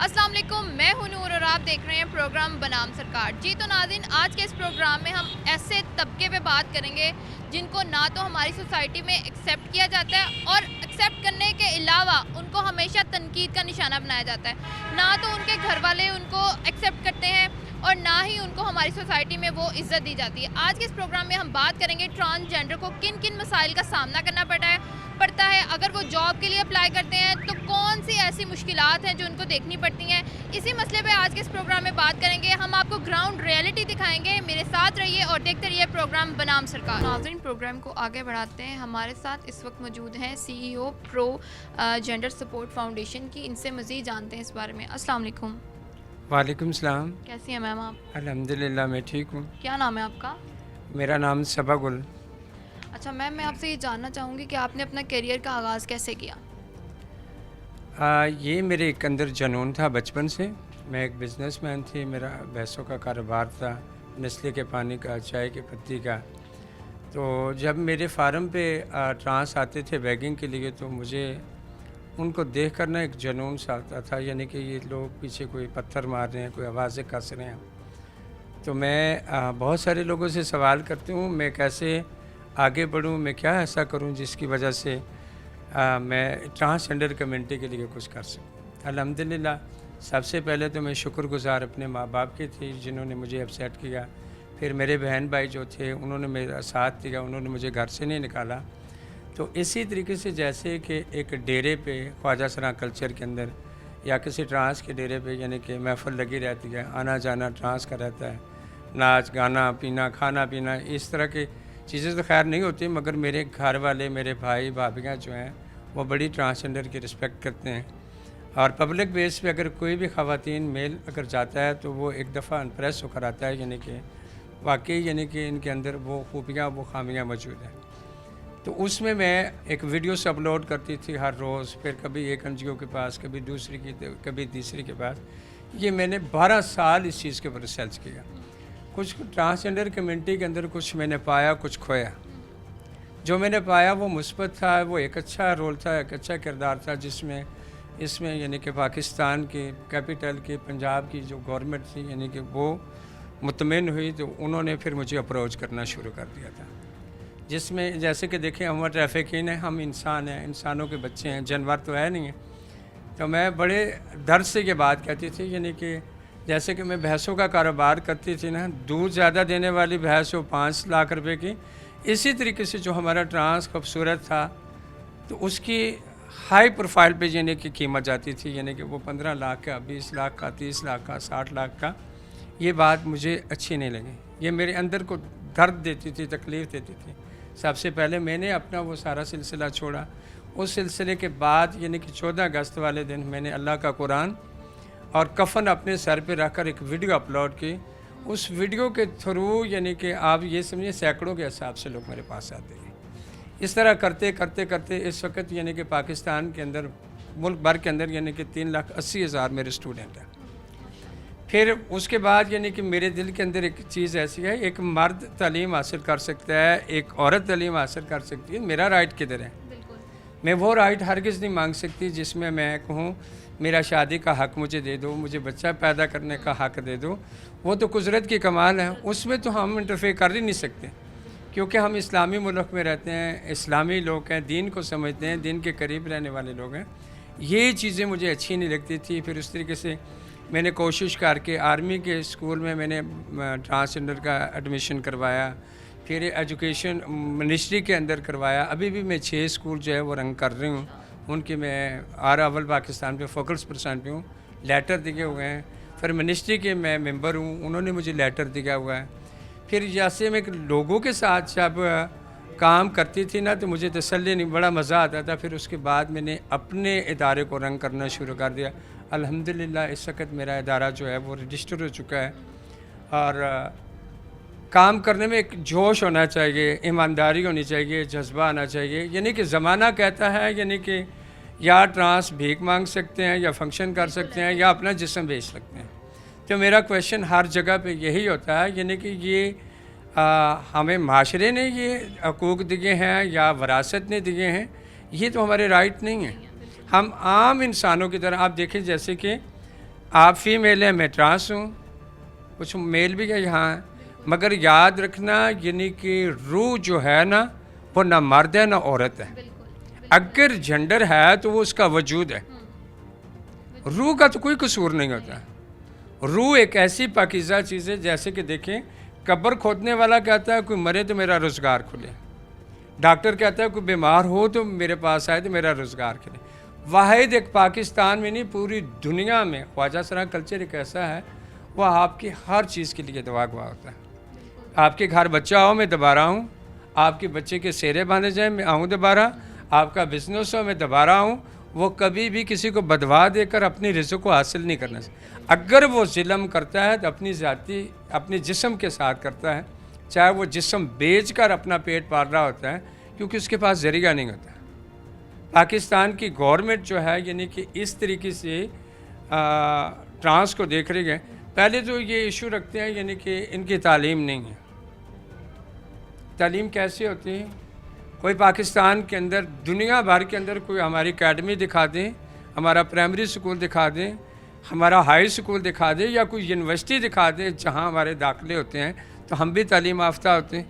अस्सलाम वालेकुम, मैं हूं नूर और आप देख रहे हैं प्रोग्राम बनाम सरकार। जी तो नाज़रीन, आज के इस प्रोग्राम में हम ऐसे तबके पे बात करेंगे जिनको ना तो हमारी सोसाइटी में एक्सेप्ट किया जाता है और एक्सेप्ट करने के अलावा उनको हमेशा तनकीद का निशाना बनाया जाता है। ना तो उनके घर वाले उनको एक्सेप्ट करते हैं और ना ही उनको हमारी सोसाइटी में वो इज़्ज़त दी जाती है। आज के इस प्रोग्राम में हम बात करेंगे ट्रांसजेंडर को किन किन मसाइल का सामना करना पड़ता है। अगर वो जॉब के लिए अप्लाई करते हैं तो कौन सी ऐसी मुश्किलात हैं जो उनको देखनी पड़ती हैं। इसी मसले पे आज के इस प्रोग्राम में बात करेंगे। हम आपको ग्राउंड रियलिटी दिखाएंगे। मेरे साथ रहिए और देखते रहिए प्रोग्राम बनाम सरकार। नाज़रीन, प्रोग्राम को आगे बढ़ाते हैं। हमारे साथ इस वक्त मौजूद हैं CEO pro gender support foundation की। इनसे मज़ीद जानते हैं इस बारे में। अस्सलाम वालेकुम। वालेकुम सलाम। कैसी हैं मैम आप? अल्हम्दुलिल्लाह मैं ठीक हूँ। क्या नाम है आपका? मेरा नाम सबा गुल। अच्छा मैम, मैं आपसे ये जानना चाहूँगी कि आपने अपना करियर का आगाज़ कैसे किया? ये मेरे एक अंदर जुनून था बचपन से। मैं एक बिज़नेसमैन थी, मेरा भैंसों का कारोबार था, नस्ले के पानी का, चाय की पत्ती का। तो जब मेरे फार्म पे ट्रांस आते थे बैगिंग के लिए तो मुझे उनको देख कर ना एक जुनून सा आता था, यानी कि ये लोग पीछे कोई पत्थर मार रहे हैं, कोई आवाज़ें कस रहे हैं। तो मैं बहुत सारे लोगों से सवाल करती हूँ मैं कैसे आगे बढ़ूँ, मैं क्या ऐसा करूँ जिसकी वजह से मैं ट्रांसजेंडर कम्युनिटी के लिए कुछ कर सकूँ। अल्हम्दुलिल्लाह सबसे पहले तो मैं शुक्रगुज़ार अपने माँ बाप की थी जिन्होंने मुझे एक्सेप्ट किया। फिर मेरे बहन भाई जो थे उन्होंने मेरा साथ दिया, उन्होंने मुझे घर से नहीं निकाला। तो इसी तरीके से जैसे कि एक डेरे पे ख्वाजा सरा कल्चर के अंदर या किसी ट्रांस के डेरे पे यानी कि महफ़िल लगी रहती है, आना जाना ट्रांस का रहता है, नाच गाना पीना खाना पीना इस तरह की चीज़ें तो खैर नहीं होती, मगर मेरे घर वाले मेरे भाई भाभियाँ जो हैं वो बड़ी ट्रांसजेंडर की रिस्पेक्ट करते हैं। और पब्लिक बेस पे अगर कोई भी ख़वातीन मेल अगर जाता है तो वो एक दफ़ा इम्प्रेस होकर आता है, यानी कि वाकई यानी कि इनके अंदर वो खूबियाँ वो खामियाँ मौजूद हैं। तो उसमें मैं एक वीडियोस अपलोड करती थी हर रोज़, फिर कभी एक NGO के पास, कभी दूसरी की, कभी तीसरी के पास। ये मैंने 12 साल इस चीज़ के ऊपर रिसर्च किया। कुछ ट्रांसजेंडर कम्युनिटी के अंदर कुछ मैंने पाया, कुछ खोया। जो मैंने पाया वो मुस्बत था, वो एक अच्छा रोल था, एक अच्छा किरदार था जिसमें इसमें यानी कि पाकिस्तान की कैपिटल की पंजाब की जो गवर्नमेंट थी यानी कि वो मुतमिन हुई, तो उन्होंने फिर मुझे अप्रोच करना शुरू कर दिया था। जिसमें जैसे कि देखें हम ट्रैफिकिंग है, हम इंसान हैं, इंसानों के बच्चे हैं, जानवर तो है नहीं है। तो मैं बड़े दर्द से ये बात कहती थी, यानी कि जैसे कि मैं भैंसों का कारोबार करती थी ना, दूध ज़्यादा देने वाली भैंस हो 5 लाख रुपए की, इसी तरीके से जो हमारा ट्रांस खूबसूरत था तो उसकी हाई प्रोफाइल पे यानी कि कीमत जाती थी, यानी कि वो 15 लाख का, 20 लाख का, 30 लाख का, 60 लाख का। ये बात मुझे अच्छी नहीं लगी, ये मेरे अंदर को दर्द देती थी, तकलीफ़ देती थी। सबसे पहले मैंने अपना वो सारा सिलसिला छोड़ा। उस सिलसिले के बाद यानी कि 14 अगस्त वाले दिन मैंने अल्लाह का कुरान और कफ़न अपने सर पे रखकर एक वीडियो अपलोड की। उस वीडियो के थ्रू यानी कि आप ये समझिए सैकड़ों के हिसाब से लोग मेरे पास आते हैं। इस तरह करते करते करते इस वक्त यानी कि पाकिस्तान के अंदर, मुल्क भर के अंदर यानी कि 3,80,000 मेरे स्टूडेंट हैं। फिर उसके बाद यानी कि मेरे दिल के अंदर एक चीज़ ऐसी है, एक मर्द तालीम हासिल कर सकता है, एक औरत तालीम हासिल कर सकती है, मेरा राइट किधर है? मैं वो राइट हरगिज़ नहीं मांग सकती जिसमें मैं कहूँ मेरा शादी का हक़ मुझे दे दो, मुझे बच्चा पैदा करने का हक़ दे दो। वो तो कुदरत की कमाल है, उसमें तो हम इंटरफेयर कर ही नहीं सकते, क्योंकि हम इस्लामी मुल्क में रहते हैं, इस्लामी लोग हैं, दीन को समझते हैं, दीन के करीब रहने वाले लोग हैं। ये चीज़ें मुझे अच्छी नहीं लगती थी। फिर उस तरीके से मैंने कोशिश करके आर्मी के स्कूल में मैंने ट्रांसजेंडर का एडमिशन करवाया, फिर एजुकेशन मिनिस्ट्री के अंदर करवाया। अभी भी मैं 6 स्कूल जो है वो रन कर रही हूँ, उनकी मैं अव्वल पाकिस्तान पे फोकस परसेंट पे हूँ, लेटर दिए हुए हैं। फिर मिनिस्ट्री के मैं मेंबर हूँ, उन्होंने मुझे लेटर दिया हुआ है। फिर जैसे मैं लोगों के साथ जब काम करती थी ना तो मुझे तसल्ली नहीं, बड़ा मज़ा आता था। फिर उसके बाद मैंने अपने इदारे को रंग करना शुरू कर दिया। अल्हम्दुलिल्लाह इस वक्त मेरा इदारा जो है वो रजिस्टर हो चुका है और काम करने में एक जोश होना चाहिए, ईमानदारी होनी चाहिए, जज्बा आना चाहिए। यानी कि ज़माना कहता है यानी कि या ट्रांस भीख मांग सकते हैं या फंक्शन कर सकते हैं या अपना जिस्म बेच सकते हैं। तो मेरा क्वेश्चन हर जगह पे यही होता है, यानी कि ये हमें माशरे ने ये हकूक़ दिए हैं या वरासत ने दिए हैं, ये तो हमारे राइट नहीं हैं। हम आम इंसानों की तरह आप देखें जैसे कि आप फीमेल हैं, मैं ट्रांस हूँ, कुछ मेल भी है यहाँ, मगर याद रखना यानी कि रूह जो है ना वो ना मर्द है ना औरत है। अगर जेंडर है तो वो उसका वजूद है, रूह का तो कोई कसूर नहीं होता। रूह एक ऐसी पाकीज़ा चीज़ है, जैसे कि देखें कब्र खोदने वाला कहता है कोई मरे तो मेरा रोज़गार खुले, डॉक्टर कहता है कोई बीमार हो तो मेरे पास आए तो मेरा रोज़गार खुले। वाहिद एक पाकिस्तान में नहीं पूरी दुनिया में ख्वाजा सरा कल्चर एक ऐसा है, वह आपकी हर चीज़ के लिए दवा गवा होता है। आपके घर बच्चा हो मैं दोबारा हूँ, आपके बच्चे के सेरे बांधे जाए मैं आऊँ दोबारा, आपका बिजनेस हो मैं दोबारा हूँ। वो कभी भी किसी को बदवा देकर अपनी रिज़्क़ को हासिल नहीं करना चाहिए। अगर वो ज़ुल्म करता है तो अपनी ज़ाती अपने जिस्म के साथ करता है, चाहे वो जिस्म बेच कर अपना पेट पाल रहा होता है, क्योंकि उसके पास ज़रिया नहीं होता। पाकिस्तान की गवर्नमेंट जो है यानी कि इस तरीके से ट्रांस को देख रही है। पहले तो ये इशू रखते हैं यानी कि इनकी तालीम नहीं है। तालीम कैसे होती है? कोई पाकिस्तान के अंदर दुनिया भर के अंदर कोई हमारी अकेडमी दिखा दें, हमारा प्राइमरी स्कूल दिखा दें, हमारा हाई स्कूल दिखा दें या कोई यूनिवर्सिटी दिखा दें जहाँ हमारे दाखिले होते हैं, तो हम भी तालीम याफ्ता होते हैं।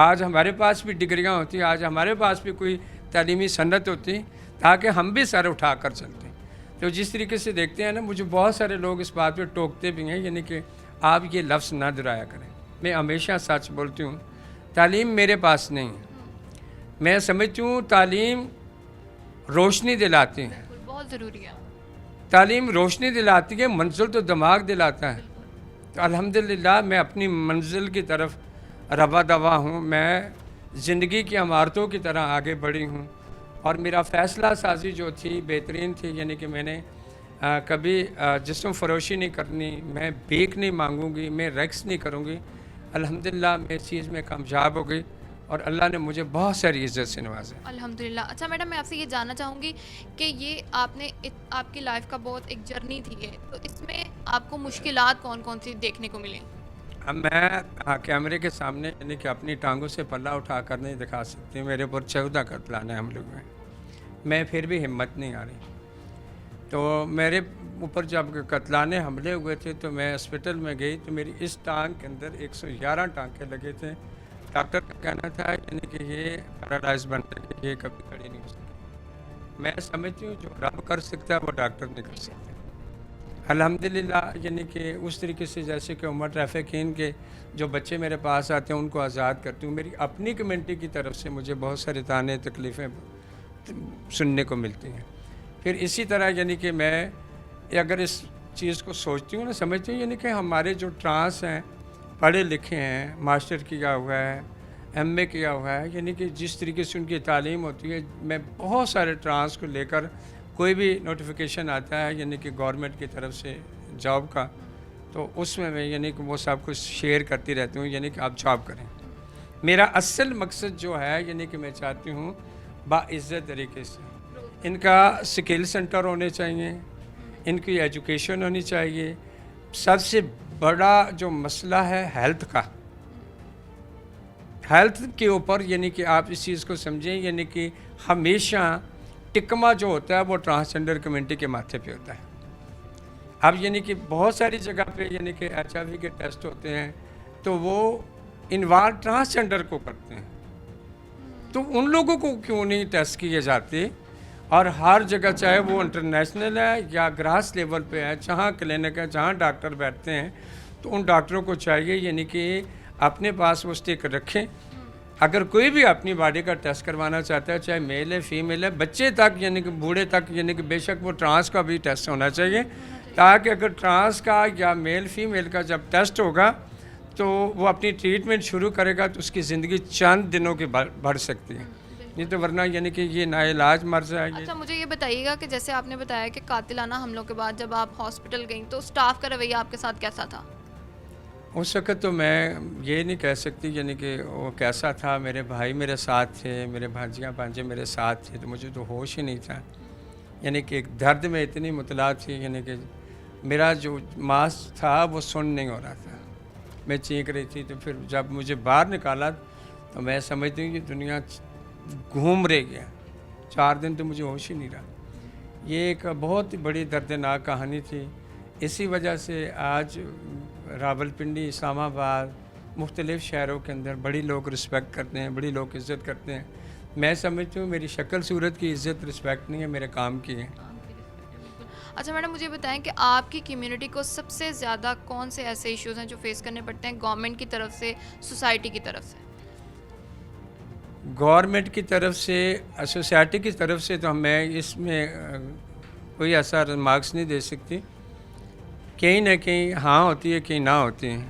आज हमारे पास भी डिग्रियाँ होती हैं, आज हमारे पास भी कोई तालीमी सन्नत होती है, ताकि हम भी सर उठा कर चलते हैं। तो जिस तरीके से देखते हैं ना, मुझे बहुत सारे लोग इस बात पे टोकते भी हैं यानी कि आप ये लफ्ज़ ना दोहराया करें। मैं हमेशा सच बोलती हूँ, तालीम मेरे पास नहीं है। मैं समझती हूँ तालीम रोशनी दिलाती है, बहुत ज़रूरी है। तालीम रोशनी दिलाती है, मंजिल तो दिमाग दिलाता है। तो अल्हम्दुलिल्लाह मैं अपनी मंजिल की तरफ रवा दवा हूँ, मैं ज़िंदगी की इमारतों की तरह आगे बढ़ी हूँ। और मेरा फ़ैसला साजी जो थी बेहतरीन थी, यानी कि मैंने कभी जिस्म फरोशी नहीं करनी, मैं बेक नहीं मांगूंगी, मैं रक्स नहीं करूँगी। अल्हम्दुलिल्लाह मैं इस चीज़ में कामयाब हो गई और अल्लाह ने मुझे बहुत सारी इज़्ज़त से नवाजा। अल्हम्दुलिल्लाह। अच्छा मैडम, मैं आपसे ये जानना चाहूँगी कि ये आपकी लाइफ का बहुत एक जर्नी थी ये, तो इसमें आपको मुश्किलात कौन कौन सी देखने को मिली? अब मैं कैमरे के सामने यानी कि अपनी टांगों से पल्ला उठा कर नहीं दिखा सकती। मेरे ऊपर 14 कत्लाने हम लोग हैं, मैं फिर भी हिम्मत नहीं आ रही। तो मेरे ऊपर जब कत्लाने हमले हुए थे तो मैं हॉस्पिटल में गई, तो मेरी इस टांग के अंदर 111 टांके लगे थे। डॉक्टर का कहना था यानी कि ये पैरालाइज बन सकती, ये कभी खड़ी नहीं हो सकती। मैं समझती हूँ जो रब कर सकता है वो डॉक्टर नहीं कर सकते। अल्हम्दुलिल्लाह यानी कि उस तरीके से जैसे कि उमर ट्रैफिकिन के जो बच्चे मेरे पास आते हैं उनको आज़ाद करती हूँ। मेरी अपनी कम्युनिटी की तरफ से मुझे बहुत सारे ताने तकलीफ़ें सुनने को मिलती हैं। फिर इसी तरह यानी कि मैं अगर इस चीज़ को सोचती हूँ ना, समझती हूँ यानी कि हमारे जो ट्रांस हैं, पढ़े लिखे हैं, मास्टर किया हुआ है, एमए किया हुआ है, यानी कि जिस तरीके से उनकी तालीम होती है, मैं बहुत सारे ट्रांस को लेकर कोई भी नोटिफिकेशन आता है यानी कि गवर्नमेंट की तरफ से जॉब का, तो उसमें मैं यानी कि वो सब कुछ शेयर करती रहती हूँ यानी कि आप जॉब करें। मेरा असल मकसद जो है यानी कि मैं चाहती हूँ बाइज़्ज़त तरीके से इनका स्किल सेंटर होने चाहिए, इनकी एजुकेशन होनी चाहिए। सबसे बड़ा जो मसला है हेल्थ का, हेल्थ के ऊपर यानी कि आप इस चीज़ को समझें यानी कि हमेशा टिकमा जो होता है वो ट्रांसजेंडर कम्युनिटी के माथे पे होता है। अब यानी कि बहुत सारी जगह पे यानी कि HIV के टेस्ट होते हैं तो वो इन्वाल्व ट्रांसजेंडर को करते हैं, तो उन लोगों को क्यों नहीं टेस्ट किए जाते? और हर जगह चाहे वो इंटरनेशनल है या ग्रास लेवल पे है, जहाँ क्लिनिक है, जहाँ डॉक्टर बैठते हैं, तो उन डॉक्टरों को चाहिए यानी कि अपने पास वो स्टिक रखें। अगर कोई भी अपनी बॉडी का टेस्ट करवाना चाहता है, चाहे मेल है फीमेल है, बच्चे तक यानी कि बूढ़े तक, यानी कि बेशक वो ट्रांस का भी टेस्ट होना चाहिए, ताकि अगर ट्रांस का या मेल फीमेल का जब टेस्ट होगा तो वो अपनी ट्रीटमेंट शुरू करेगा तो उसकी ज़िंदगी चंद दिनों की बढ़ सकती है, नहीं तो वरना यानी कि ये नाइलाज मर जाएगी। अच्छा मुझे ये बताइएगा कि जैसे आपने बताया कि कातिलाना हमलों के बाद जब आप हॉस्पिटल गई तो स्टाफ का रवैया आपके साथ कैसा था? उस वक़्त तो मैं ये नहीं कह सकती यानी कि वो कैसा था। मेरे भाई मेरे साथ थे, मेरे भांजियाँ भांजे मेरे साथ थे, तो मुझे तो होश ही नहीं था। यानी कि एक दर्द में इतनी मुतला थी यानी कि मेरा जो मांस था वो सुन नहीं हो रहा था, मैं चीख रही थी। तो फिर जब मुझे बाहर निकाला तो मैं समझती हूँ कि दुनिया घूम रह गया। 4 दिन तो मुझे होश ही नहीं रहा। ये एक बहुत बड़ी दर्दनाक कहानी थी। इसी वजह से आज रावलपिंडी, इस्लामाबाद, मुख्तलिफ़ शहरों के अंदर बड़ी लोग रिस्पेक्ट करते हैं, बड़ी लोग इज़्ज़त करते हैं। मैं समझती हूँ मेरी शक्ल सूरत की इज़्ज़त रिस्पेक्ट नहीं है, मेरे काम की है। अच्छा मैडम, मुझे बताएं कि आपकी कम्युनिटी को सबसे ज़्यादा कौन से ऐसे इश्यूज़ हैं जो फेस करने पड़ते हैं गवर्नमेंट की तरफ से, सोसाइटी की तरफ से? गवर्नमेंट की तरफ से, सोसाइटी की तरफ से तो मैं इसमें कोई ऐसा रिमार्क्स नहीं दे सकती। कहीं ना कहीं हाँ होती है, कहीं ना होती है।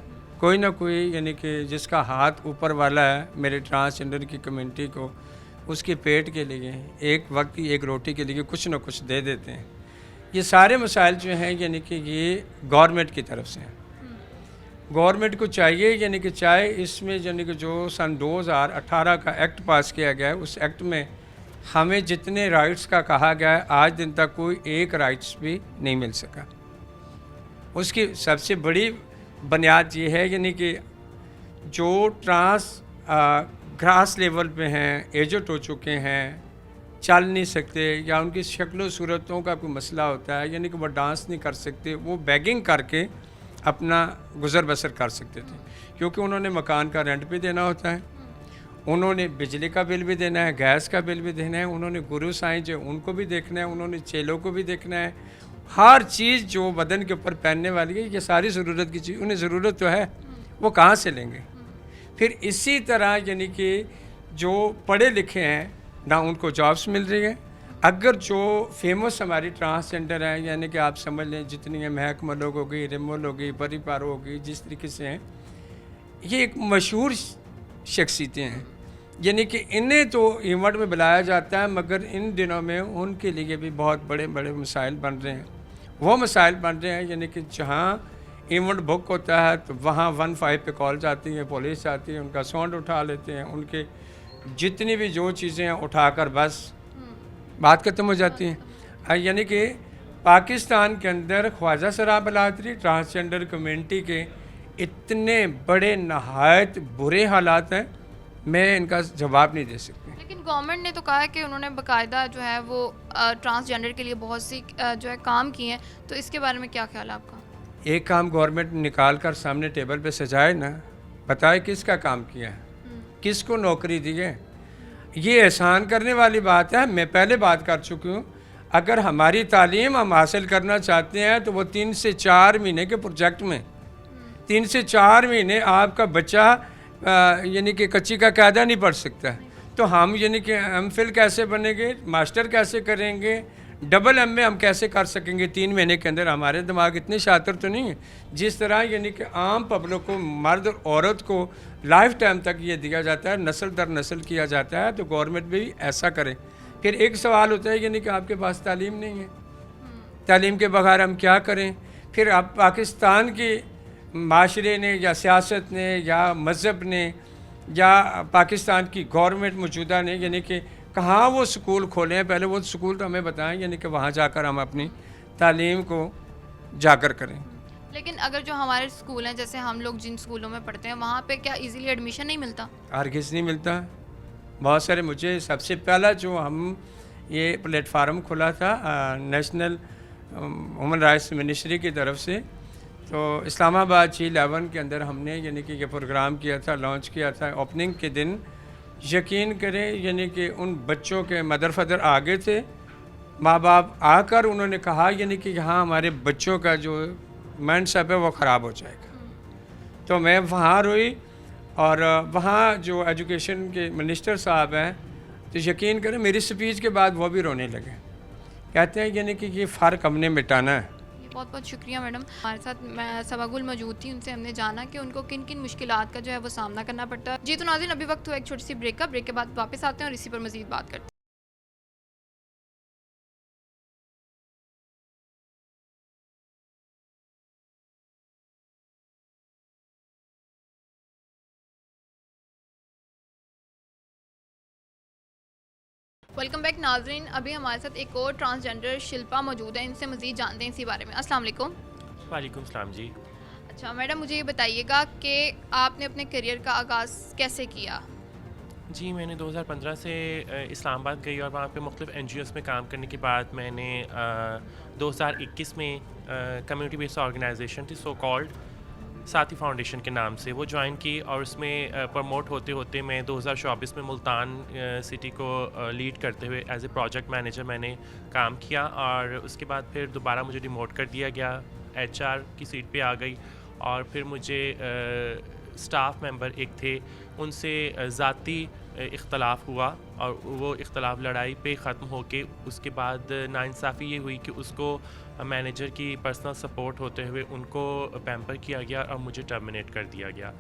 कोई ना कोई यानी कि जिसका हाथ ऊपर वाला है मेरे ट्रांसजेंडर की कम्युनिटी को, उसके पेट के लिए, एक वक्त की एक रोटी के लिए कुछ ना कुछ दे देते हैं। ये सारे मसाइल जो हैं यानी कि ये गवर्नमेंट की तरफ से हैं। गवर्नमेंट को चाहिए यानी कि चाहे इसमें यानी कि जो सन 2018 का एक्ट पास किया गया है, उस एक्ट में हमें जितने राइट्स का कहा गया है आज दिन तक कोई एक राइट्स भी नहीं मिल सका। उसकी सबसे बड़ी बुनियाद ये है यानी कि जो ग्रास लेवल पे हैं, एजड हो चुके हैं, चल नहीं सकते या उनकी शक्लों सूरतों का कोई मसला होता है यानी कि वो डांस नहीं कर सकते, वो बेगिंग करके अपना गुज़र बसर कर सकते थे, क्योंकि उन्होंने मकान का रेंट भी देना होता है, उन्होंने बिजली का बिल भी देना है, गैस का बिल भी देना है, उन्होंने गुरु साईं जो उनको भी देखना है, उन्होंने चेलों को भी देखना है। हर चीज़ जो बदन के ऊपर पहनने वाली है, ये सारी ज़रूरत की चीज़ उन्हें ज़रूरत तो है, वो कहाँ से लेंगे? फिर इसी तरह यानी कि जो पढ़े लिखे हैं ना उनको जॉब्स मिल रही है। अगर जो फेमस हमारी ट्रांसजेंडर हैं यानी कि आप समझ लें जितनी है, महक मलोक हो गई, रिमोल हो गई, परी पारो हो गई, जिस तरीके से हैं, ये एक मशहूर शख्सियतें हैं यानी कि इन्हें तो इवेंट में बुलाया जाता है, मगर इन दिनों में उनके लिए भी बहुत बड़े बड़े मसाइल बन रहे हैं। वो मसाइल बन रहे हैं यानी कि जहाँ इवेंट बुक होता है तो वहाँ 15 पे कॉल जाती है, पुलिस आती है, उनका साउंड उठा लेते हैं, उनके जितनी भी जो चीज़ें हैं उठाकर बस बात खत्म हो जाती है। यानी कि पाकिस्तान के अंदर ख्वाजा सरा बलादरी ट्रांसजेंडर कम्युनिटी के इतने बड़े नहायत बुरे हालात हैं, मैं इनका जवाब नहीं दे सकती। लेकिन गवर्नमेंट ने तो कहा है कि उन्होंने बाकायदा जो है वो ट्रांसजेंडर के लिए बहुत सी जो है काम किए हैं, तो इसके बारे में क्या ख्याल है आपका? एक काम गवर्नमेंट निकाल कर सामने टेबल पे सजाए ना, बताए किसका काम किया है, किसको नौकरी दी है। ये एहसान करने वाली बात है। मैं पहले बात कर चुकी हूँ, अगर हमारी तालीम हम हासिल करना चाहते हैं तो वो 3 से 4 महीने के प्रोजेक्ट में 3 से 4 महीने आपका बच्चा यानी कि कच्ची का कायदा नहीं पढ़ सकता, तो हम यानी कि एमफिल कैसे बनेंगे, मास्टर कैसे करेंगे, डबल एमए हम कैसे कर सकेंगे 3 महीने के अंदर? हमारे दिमाग इतने शातिर तो नहीं है। जिस तरह यानी कि आम पब्लिक को, मर्द और औरत को लाइफ टाइम तक ये दिया जाता है, नस्ल दर नस्ल किया जाता है, तो गवर्नमेंट भी ऐसा करे। फिर एक सवाल होता है यानी कि आपके पास तालीम नहीं है, तालीम के बगैर हम क्या करें? फिर अब पाकिस्तान के माशरे ने या सियासत ने या मज़हब ने या पाकिस्तान की गवर्नमेंट मौजूदा ने यानी कि कहाँ वो स्कूल खोले हैं? पहले वो स्कूल तो हमें बताएं यानी कि वहाँ जाकर हम अपनी तालीम को जाकर करें। लेकिन अगर जो हमारे स्कूल हैं, जैसे हम लोग जिन स्कूलों में पढ़ते हैं, वहाँ पे क्या इजीली एडमिशन नहीं मिलता? हरगिज़ नहीं मिलता। बहुत सारे, मुझे सबसे पहला जो हम ये प्लेटफार्म खुला था नेशनल ह्यूमन राइट्स मिनिस्ट्री की तरफ से, तो इस्लामाबाद G11 के अंदर हमने यानी कि ये प्रोग्राम किया था, लॉन्च किया था। ओपनिंग के दिन यकीन करें यानी कि उन बच्चों के मदर फादर आगे थे, माँ बाप आकर उन्होंने कहा यानी कि यहाँ हमारे बच्चों का जो माइंडसेट है वो ख़राब हो जाएगा। तो मैं वहाँ रोई, और वहाँ जो एजुकेशन के मिनिस्टर साहब हैं, तो यकीन करें मेरी स्पीच के बाद वो भी रोने लगे। कहते हैं यानी कि ये फ़र्क हमने मिटाना है। बहुत बहुत शुक्रिया मैडम। हमारे साथ मैं सबागुल मौजूद थी, उनसे हमने जाना कि उनको किन किन मुश्किलात का जो है वो सामना करना पड़ता है। जी तो नाज़रीन, अभी वक्त हुआ एक छोटी सी ब्रेक का। ब्रेक के बाद वापस आते हैं और इसी पर मज़ीद बात करते हैं। वेलकम बैक नाजरीन। अभी हमारे साथ एक और ट्रांसजेंडर शिल्पा मौजूद है, इनसे मज़ीद जानते हैं इसी बारे में। अस्सलाम वालेकुम। वालेकुम सलाम जी। अच्छा मैडम, मुझे ये बताइएगा कि आपने अपने करियर का आगाज़ कैसे किया? जी, मैंने 2015 से इस्लामाबाद गई और वहाँ पे मुख्तलिफ़ एनजीओज़ में काम करने के बाद मैंने 2021 में कम्युनिटी बेस्ड ऑर्गेनाइजेशन थी सो कॉल्ड साथी फाउंडेशन के नाम से वो ज्वाइन की और उसमें प्रमोट होते होते मैं 2024 में मुल्तान सिटी को लीड करते हुए एज ए प्रोजेक्ट मैनेजर मैंने काम किया और उसके बाद फिर दोबारा मुझे डिमोट कर दिया गया, एचआर की सीट पे आ गई और फिर मुझे स्टाफ मेंबर एक थे उनसे ज़ाती इख्तलाफ हुआ और वो इख्तलाफ लड़ाई पे ख़त्म होके उसके बाद नाइंसाफ़ी ये हुई कि उसको मैनेजर की पर्सनल सपोर्ट होते हुए उनको पैम्पर किया गया और मुझे टर्मिनेट कर दिया गया।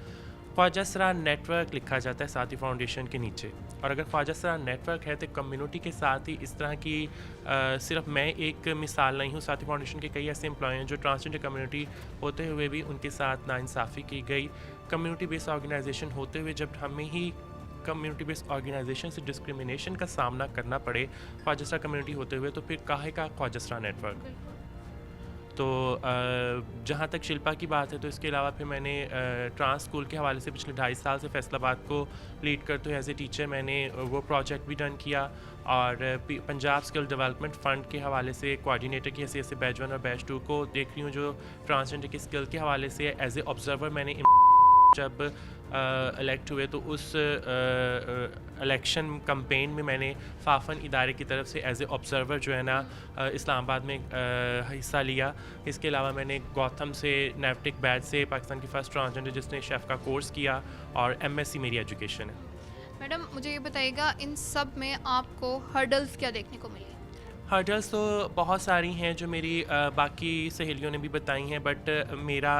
ख्वाजा सरा नेटवर्क लिखा जाता है साथी फाउंडेशन के नीचे और अगर ख्वाजा सरा नेटवर्क है तो कम्युनिटी के साथ ही इस तरह की सिर्फ मैं एक मिसाल नहीं हूँ, साथी फाउंडेशन के कई ऐसे एम्प्लॉय हैं जो ट्रांसजेंडर कम्युनिटी होते हुए भी उनके साथ नाइंसाफ़ी की गई। कम्युनिटी बेस्ड ऑर्गेनाइजेशन होते हुए जब हमें ही कम्युनिटी बेस्ड ऑर्गेनाइजेशन से डिस्क्रिमिनेशन का सामना करना पड़े ख्वाजा सरा कम्युनिटी होते हुए तो फिर काहे का ख्वाजा सरा नेटवर्क। तो जहाँ तक शिल्पा की बात है तो इसके अलावा फिर मैंने ट्रांस स्कूल के हवाले से पिछले 2.5 साल से फैसलाबाद को लीड करते हुए एज ए टीचर मैंने वो प्रोजेक्ट भी डन किया और पंजाब स्किल डेवलपमेंट फ़ंड के हवाले से कोऑर्डिनेटर की हैसियत से बैच 1 और बैच 2 को देख रही हूँ जो ट्रांसजेंडर की स्किल के हवाले से एज ए ऑब्जर्वर मैंने जब इलेक्ट हुए तो उस इलेक्शन कैंपेन में मैंने फाफन इदारे की तरफ से एज ए ऑब्ज़र्वर जो है ना इस्लामाबाद में हिस्सा लिया। इसके अलावा मैंने गौतम से नेवटिक बैच से पाकिस्तान की फ़र्स्ट ट्रांसजेंडर जिसने शेफ़ का कोर्स किया और एमएससी मेरी एजुकेशन है। मैडम मुझे ये बताइएगा इन सब में आपको हर्डल्स क्या देखने को मिली? हर्डल्स तो बहुत सारी हैं जो मेरी बाकी सहेलियों ने भी बताई हैं बट मेरा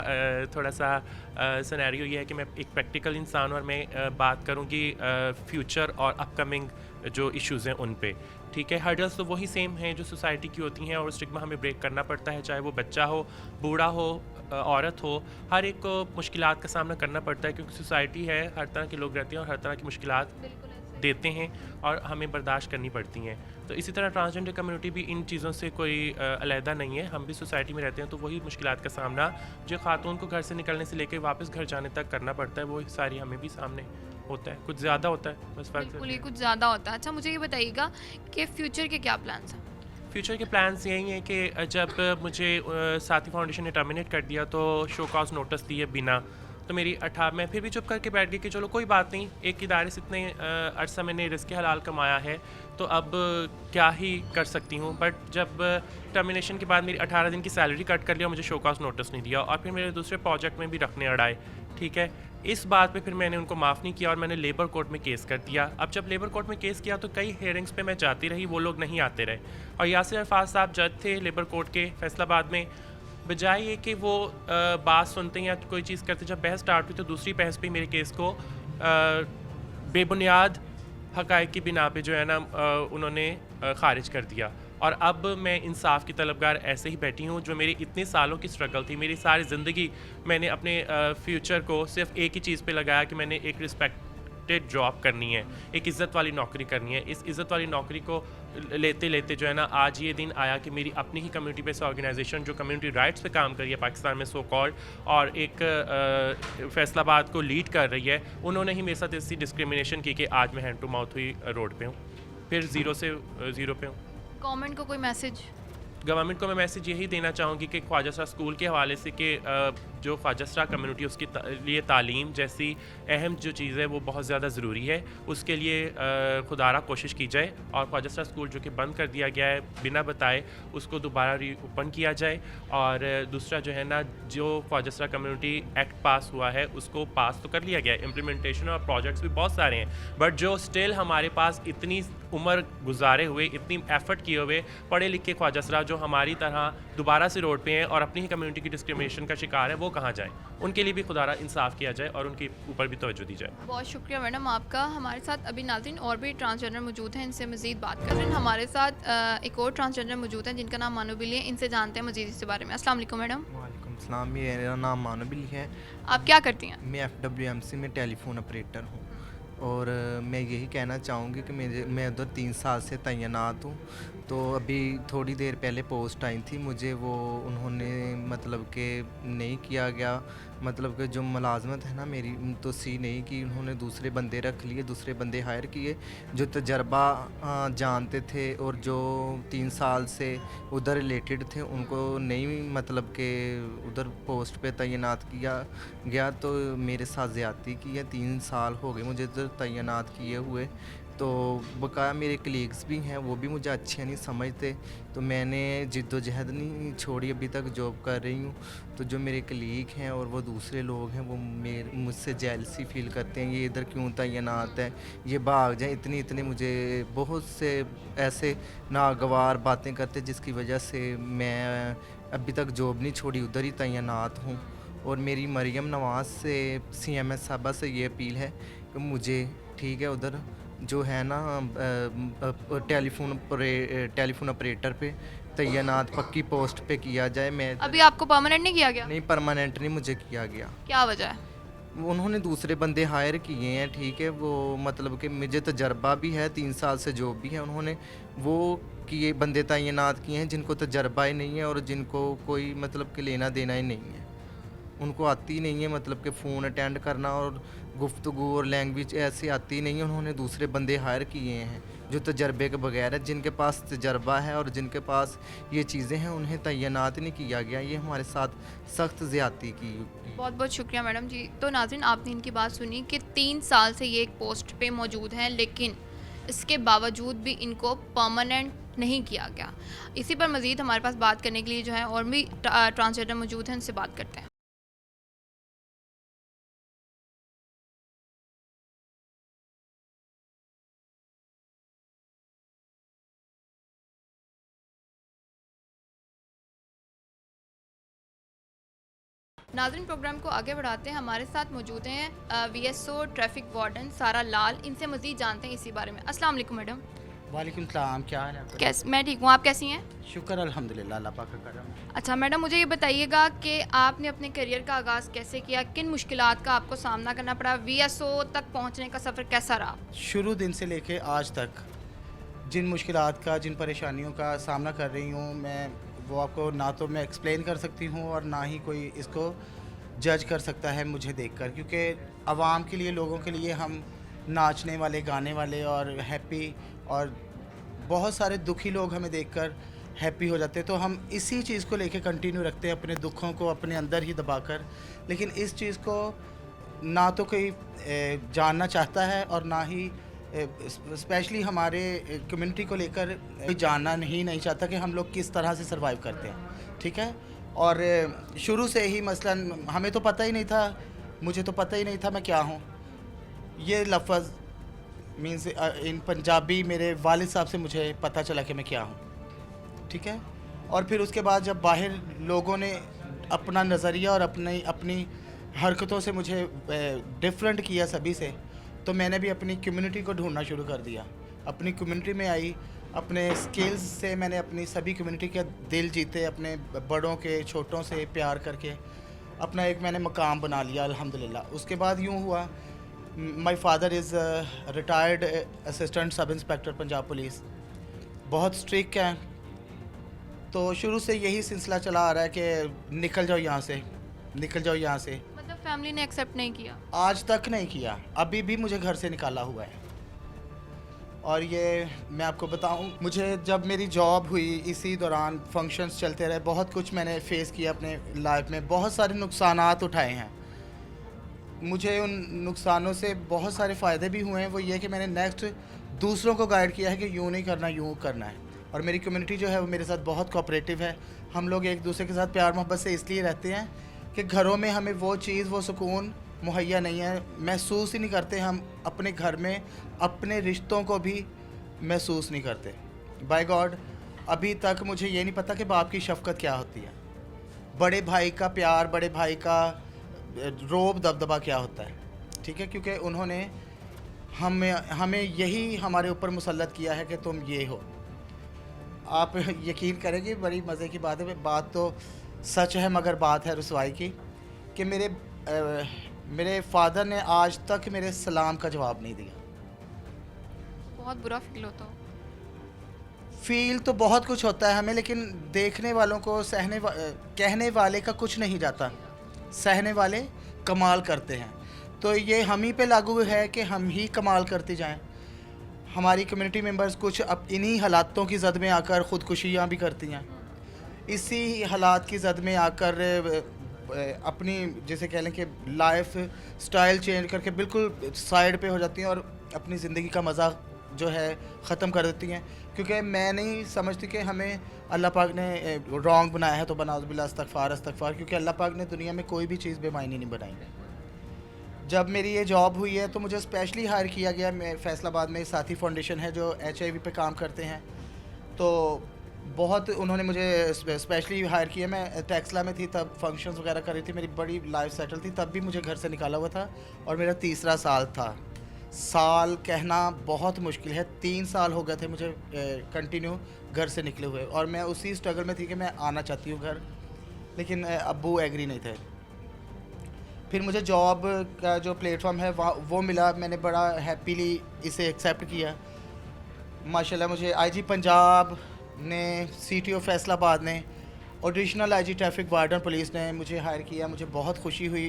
थोड़ा सा सिनेरियो ये है कि मैं एक प्रैक्टिकल इंसान और मैं बात करूँगी फ्यूचर और अपकमिंग जो इश्यूज़ हैं उन पे। ठीक है, हर्डल्स तो वही सेम हैं जो सोसाइटी की होती हैं और स्टिग्मा हमें ब्रेक करना पड़ता है, चाहे वो बच्चा हो, बूढ़ा हो, औरत हो, हर एक को मुश्किलात का सामना करना पड़ता है क्योंकि सोसाइटी है, हर तरह के लोग रहते हैं और हर तरह की मुश्किलात देते हैं और हमें बर्दाश्त करनी पड़ती हैं। तो इसी तरह ट्रांसजेंडर कम्युनिटी भी इन चीज़ों से कोई अलहदा नहीं है, हम भी सोसाइटी में रहते हैं तो वही मुश्किलात का सामना जो खातून को घर से निकलने से लेकर वापस घर जाने तक करना पड़ता है वो सारी हमें भी सामने होता है, कुछ ज़्यादा होता है बस फर्क। बिल्कुल ही कुछ ज़्यादा होता है। अच्छा मुझे ये बताइएगा कि फ्यूचर के क्या प्लान्स हैं? फ्यूचर के प्लान्स यही हैं कि जब मुझे साथी फाउंडेशन ने टर्मिनेट कर दिया तो शो कॉज नोटिस दिए बिना तो मेरी मैं फिर भी चुप करके बैठ गई कि चलो कोई बात नहीं, एक इदारे से इतने अरसा मैंने रिस्क हलाल कमाया है तो अब क्या ही कर सकती हूँ। बट जब टर्मिनेशन के बाद मेरी 18 दिन की सैलरी कट कर लिया, मुझे शो कॉज नोटिस नहीं दिया और फिर मेरे दूसरे प्रोजेक्ट में भी रखने अड़ाए। ठीक है, इस बात पे फिर मैंने उनको माफ़ नहीं किया और मैंने लेबर कोर्ट में केस कर दिया। अब जब लेबर कोर्ट में केस किया तो कई हेयरिंग्स पे मैं जाती रही, वो लोग नहीं आते रहे और यासिर अरफात साहब जज थे लेबर कोर्ट के फैसलाबाद में, बजाय ये कि वो बात सुनते या कोई चीज़ करते, जब बहस स्टार्ट हुई तो दूसरी बहस पे मेरे केस को बेबुनियाद हक़ाइक़ की बिना पे जो है ना उन्होंने ख़ारिज कर दिया और अब मैं इंसाफ की तलबगार ऐसे ही बैठी हूँ। जो मेरी इतने सालों की स्ट्रगल थी, मेरी सारी ज़िंदगी मैंने अपने फ्यूचर को सिर्फ एक ही चीज़ पे लगाया कि मैंने एक रिस्पेक्टेड जॉब करनी है, एक इज़्ज़त वाली नौकरी करनी है। इस इज़्ज़त वाली नौकरी को लेते लेते जो है ना आज ये दिन आया कि मेरी अपनी ही कम्युनिटी बेस्ड ऑर्गेनाइजेशन जो कम्युनिटी राइट्स पे काम कर रही है पाकिस्तान में सो कॉल्ड और एक फैसलाबाद को लीड कर रही है, उन्होंने ही मेरे साथ ऐसी डिस्क्रिमिनेशन की कि आज मैं हैंड टू माउथ हुई रोड पे हूँ, फिर ज़ीरो से ज़ीरो पे हूँ। गवर्नमेंट को कोई मैसेज? गवर्नमेंट को मैं मैसेज यही देना चाहूँगी कि ख्वाजा सरा स्कूल के हवाले से कि जो ख्वाजा सरा कम्युनिटी उसके लिए तालीम जैसी अहम जो चीज़ है वो बहुत ज़्यादा ज़रूरी है, उसके लिए खुदारा कोशिश की जाए और ख्वाजा सरा स्कूल जो कि बंद कर दिया गया है बिना बताए उसको दोबारा री ओपन किया जाए। और दूसरा जो है ना, जो ख्वाजा सरा कम्युनिटी एक्ट पास हुआ है उसको पास तो कर लिया गया है, इम्प्लीमेंटेशन और प्रोजेक्ट्स भी बहुत सारे हैं, बट जो स्टिल हमारे पास इतनी उम्र गुजारे हुए, इतनी एफर्ट किए हुए पढ़े लिखे ख्वाजा सरा जो हमारी तरह दोबारा से रोड पे हैं और अपनी ही कम्युनिटी की डिस्क्रिमिनेशन का शिकार है, वो कहाँ जाएं, उनके लिए भी खुदारा इंसाफ किया जाए और उनके ऊपर भी तवज्जो दी जाए। बहुत शुक्रिया मैडम आपका। हमारे साथ अभी नाज़रीन और भी ट्रांसजेंडर मौजूद हैं, इनसे मज़ीद बात कर रहे हैं। हमारे साथ एक और ट्रांसजेंडर मौजूद हैं जिनका नाम मानुबिली है, इनसे जानते हैं मज़ीद इसके बारे में। अस्सलाम वालेकुम मैडम। वालेकुम सलाम, मेरा नाम मानुबिली है। आप क्या करती हैं? मैं FWMC में टेलीफोन ऑपरेटर हूँ और मैं यही कहना चाहूँगी कि मैं उधर 3 साल से तैनात हूँ। तो अभी थोड़ी देर पहले पोस्ट आई थी मुझे, वो उन्होंने मतलब कि नहीं किया गया, मतलब कि जो मुलाजमत है ना मेरी तो सी नहीं की, उन्होंने दूसरे बंदे रख लिए, दूसरे बंदे हायर किए जो तजर्बा जानते थे और जो 3 साल से उधर रिलेटेड थे, उनको नहीं मतलब कि उधर पोस्ट पे तैनात किया गया। तो मेरे साथ ज़्यादती की है, 3 साल हो गए मुझे इधर तैनात किए हुए। तो बकाया मेरे कलीग्स भी हैं, वो भी मुझे अच्छे नहीं समझते, तो मैंने जिद्दोजहद नहीं छोड़ी, अभी तक जॉब कर रही हूँ। तो जो मेरे कलीग हैं और वो दूसरे लोग हैं, वो मुझसे जेलसी फील करते हैं, ये इधर क्यों तैनात है, ये भाग जाए, इतनी इतने मुझे बहुत से ऐसे नागवार बातें करते जिसकी वजह से मैं अभी तक जॉब नहीं छोड़ी, उधर ही तैनात हूँ। और मेरी मरियम नवाज़ से CMS साहबा से ये अपील है कि मुझे ठीक है उधर जो है ना टेलीफोन ऑपरेटर पे तैनात पक्की पोस्ट पे किया जाए। मैं अभी आपको परमानेंट नहीं किया गया? नहीं, परमानेंट नहीं मुझे किया गया। क्या वजह है? उन्होंने दूसरे बंदे हायर किए हैं, ठीक है, वो मतलब कि मुझे तजर्बा भी है, 3 साल से जॉब भी है, उन्होंने वो किए बंदे तैनात किए हैं जिनको तजर्बा ही नहीं है और जिनको कोई मतलब कि लेना देना ही नहीं है, उनको आती नहीं है मतलब कि फ़ोन अटेंड करना और गुफ्तगू और लैंग्वेज ऐसी आती नहीं है। उन्होंने दूसरे बंदे हायर किए हैं जो तजर्बे के बगैर है, जिनके पास तजर्बा है और जिनके पास ये चीज़ें हैं उन्हें तैनात नहीं किया गया। ये हमारे साथ सख्त ज़्यादती की। बहुत बहुत शुक्रिया मैडम जी। तो नाज़रीन, आपने इनकी बात सुनी कि 3 साल से ये एक पोस्ट पे मौजूद हैं, लेकिन इसके बावजूद भी इनको परमानेंट नहीं किया गया। इसी पर मज़ीद हमारे पास बात करने के लिए जो है और भी ट्रांसलेटर मौजूद हैं, उनसे बात करते हैं। नाज़रीन, प्रोग्राम को आगे बढ़ाते हैं। हमारे साथ मौजूद हैं VSO ट्रैफिक वार्डन सारा लाल। इनसे मज़ीद जानते हैं इसी बारे में। अस्सलाम वालेकुम मैडम। वालेकुम सलाम, क्या हाल है आपका? कैसे? मैं ठीक हूँ, आप कैसी हैं? शुक्र अल्हम्दुलिल्लाह, अल्लाह पाक का करम। अच्छा मैडम, मुझे ये बताइएगा कि आपने अपने करियर का आगाज़ कैसे किया, किन मुश्किलात का आपको सामना करना पड़ा, VSO तक पहुँचने का सफ़र कैसा रहा? शुरू दिन से लेके आज तक जिन मुश्किलात का, जिन परेशानियों का सामना कर रही हूँ मैं, वो आपको ना तो मैं एक्सप्लेन कर सकती हूँ और ना ही कोई इसको जज कर सकता है मुझे देखकर, क्योंकि आवाम के लिए, लोगों के लिए हम नाचने वाले, गाने वाले और हैप्पी, और बहुत सारे दुखी लोग हमें देखकर हैप्पी हो जाते हैं, तो हम इसी चीज़ को लेके कंटिन्यू रखते हैं, अपने दुखों को अपने अंदर ही दबाकर। लेकिन इस चीज़ को ना तो कोई जानना चाहता है और ना ही स्पेशली हमारे कम्युनिटी को लेकर कोई जानना नहीं चाहता कि हम लोग किस तरह से सर्वाइव करते हैं, ठीक है। और शुरू से ही मसलन हमें तो पता ही नहीं था, मुझे तो पता ही नहीं था मैं क्या हूँ। ये लफ्ज़ मीन्स इन पंजाबी मेरे वालिद साहब से मुझे पता चला कि मैं क्या हूँ, ठीक है। और फिर उसके बाद जब बाहर लोगों ने अपना नज़रिया और अपनी हरकतों से मुझे डिफरेंट किया सभी से, तो मैंने भी अपनी कम्युनिटी को ढूंढना शुरू कर दिया। अपनी कम्युनिटी में आई, अपने स्किल्स से मैंने अपनी सभी कम्युनिटी के दिल जीते, अपने बड़ों के छोटों से प्यार करके अपना एक मैंने मकाम बना लिया अल्हम्दुलिल्लाह। उसके बाद यूँ हुआ, my father is retired assistant sub inspector Punjab police, बहुत स्ट्रिक्ट हैं। तो शुरू से यही सिलसिला चला आ रहा है कि निकल जाओ यहाँ से, निकल जाओ यहाँ से। मतलब फैमिली ने एक्सेप्ट नहीं किया? आज तक नहीं किया, अभी भी मुझे घर से निकाला हुआ है। और ये मैं आपको बताऊं, मुझे जब मेरी जॉब हुई इसी दौरान फंक्शंस चलते रहे, बहुत कुछ मैंने फेस किया अपने लाइफ में, बहुत सारे नुकसानात उठाए हैं। मुझे उन नुकसानों से बहुत सारे फ़ायदे भी हुए हैं। वो ये कि मैंने नेक्स्ट दूसरों को गाइड किया है कि यूँ नहीं करना, यूँ करना है। और मेरी कम्युनिटी जो है वो मेरे साथ बहुत कोऑपरेटिव है। हम लोग एक दूसरे के साथ प्यार मोहब्बत से इसलिए रहते हैं कि घरों में हमें वो चीज़, वो सुकून मुहैया नहीं है, महसूस ही नहीं करते। हम अपने घर में अपने रिश्तों को भी महसूस नहीं करते। बाय गॉड, अभी तक मुझे ये नहीं पता कि बाप की शफ़क़त क्या होती है, बड़े भाई का प्यार, बड़े भाई का रोब दबदबा क्या होता है, ठीक है। क्योंकि उन्होंने हमें यही हमारे ऊपर मुसल्लत किया है कि तुम ये हो। आप यकीन करेंगे, बड़ी मज़े की बात है, बात तो सच है मगर बात है रुसवाई की, कि मेरे फादर ने आज तक मेरे सलाम का जवाब नहीं दिया। बहुत बुरा फील होता हो? फील तो बहुत कुछ होता है हमें, लेकिन देखने वालों को कहने वाले का कुछ नहीं जाता, सहने वाले कमाल करते हैं। तो ये हम ही पे लागू है कि हम ही कमाल करते जाएं। हमारी कम्युनिटी मेंबर्स कुछ अब इन्हीं हालातों की जद में आकर ख़ुदकुशियाँ भी करती हैं, इसी हालात की जद में आकर अपनी जैसे कह लें कि लाइफ स्टाइल चेंज करके बिल्कुल साइड पे हो जाती हैं और अपनी ज़िंदगी का मज़ा जो है ख़त्म कर देती हैं। क्योंकि मैं नहीं समझती कि हमें अल्लाह पाक ने रॉन्ग बनाया है तो बनाउज़ुबिल्लाह अस्तगफ़ार, क्योंकि अल्लाह पाक ने दुनिया में कोई भी चीज़ बेमायनी नहीं बनाई है। जब मेरी ये जॉब हुई है तो मुझे स्पेशली हायर किया गया। मैं फैसलाबाद में साथी फाउंडेशन है जो HIV पे काम करते हैं, तो बहुत उन्होंने मुझे स्पेशली हायर किया। मैं टेक्सला में थी तब, फंक्शंस वगैरह कर रही थी, मेरी बड़ी लाइफ सेटल थी, तब भी मुझे घर से निकाला हुआ था और मेरा 3रा साल था। साल कहना बहुत मुश्किल है, 3 साल हो गए थे मुझे कंटिन्यू घर से निकले हुए, और मैं उसी स्ट्रगल में थी कि मैं आना चाहती हूँ घर, लेकिन अब्बू एग्री नहीं थे। फिर मुझे जॉब का जो प्लेटफॉर्म है वो मिला, मैंने बड़ा हैप्पीली इसे एक्सेप्ट किया। माशाल्लाह मुझे IG पंजाब ने, CTO फैसलाबाद ने, additional IG traffic warden police ने मुझे हायर किया। मुझे बहुत खुशी हुई,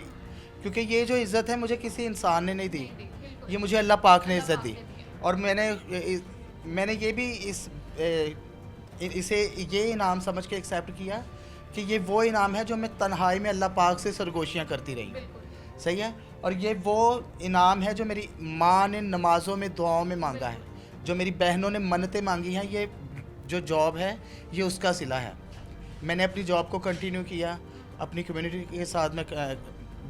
क्योंकि ये जो इज़्ज़त है मुझे किसी इंसान ने नहीं दी, ये मुझे अल्लाह पाक ने इज़्ज़त दी। और मैंने ये भी इसे ये इनाम समझ के एक्सेप्ट किया कि ये वो इनाम है जो मैं तन्हाई में अल्लाह पाक से सरगोशियाँ करती रही। सही है। और ये वो इनाम है जो मेरी माँ ने नमाज़ों में, दुआओं में मांगा है, जो मेरी बहनों ने मन्नतें मांगी हैं। ये जो जॉब है ये उसका सिला है। मैंने अपनी जॉब को कंटिन्यू किया, अपनी कम्युनिटी के साथ में